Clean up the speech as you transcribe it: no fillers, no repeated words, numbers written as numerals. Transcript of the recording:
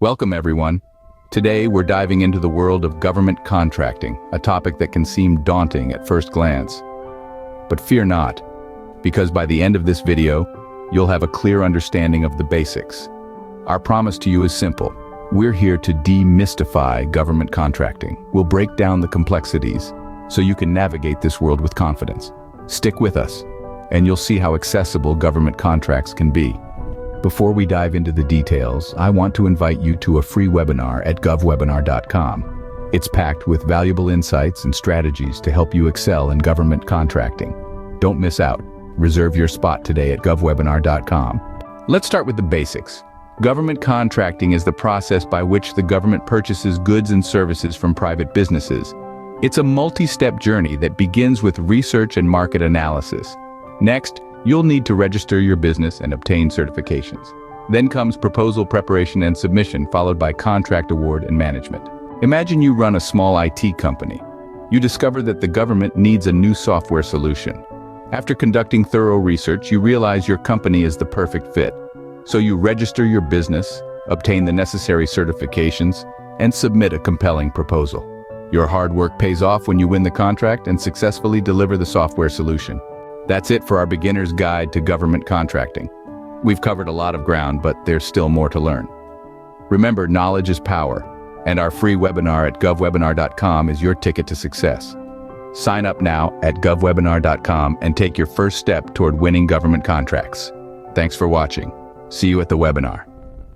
Welcome, everyone. Today, we're diving into the world of government contracting, a topic that can seem daunting at first glance. But fear not, because by the end of this video, you'll have a clear understanding of the basics. Our promise to you is simple. We're here to demystify government contracting. We'll break down the complexities so you can navigate this world with confidence. Stick with us, and you'll see how accessible government contracts can be. Before we dive into the details, I want to invite you to a free webinar at govwebinar.com. It's packed with valuable insights and strategies to help you excel in government contracting. Don't miss out. Reserve your spot today at govwebinar.com. Let's start with the basics. Government contracting is the process by which the government purchases goods and services from private businesses. It's a multi-step journey that begins with research and market analysis. Next, you'll need to register your business and obtain certifications. Then comes proposal preparation and submission, followed by contract award and management. Imagine you run a small IT company. You discover that the government needs a new software solution. After conducting thorough research, you realize your company is the perfect fit. So you register your business, obtain the necessary certifications, and submit a compelling proposal. Your hard work pays off when you win the contract and successfully deliver the software solution. That's it for our beginner's guide to government contracting. We've covered a lot of ground, but there's still more to learn. Remember, knowledge is power, and our free webinar at govwebinar.com is your ticket to success. Sign up now at govwebinar.com and take your first step toward winning government contracts. Thanks for watching. See you at the webinar.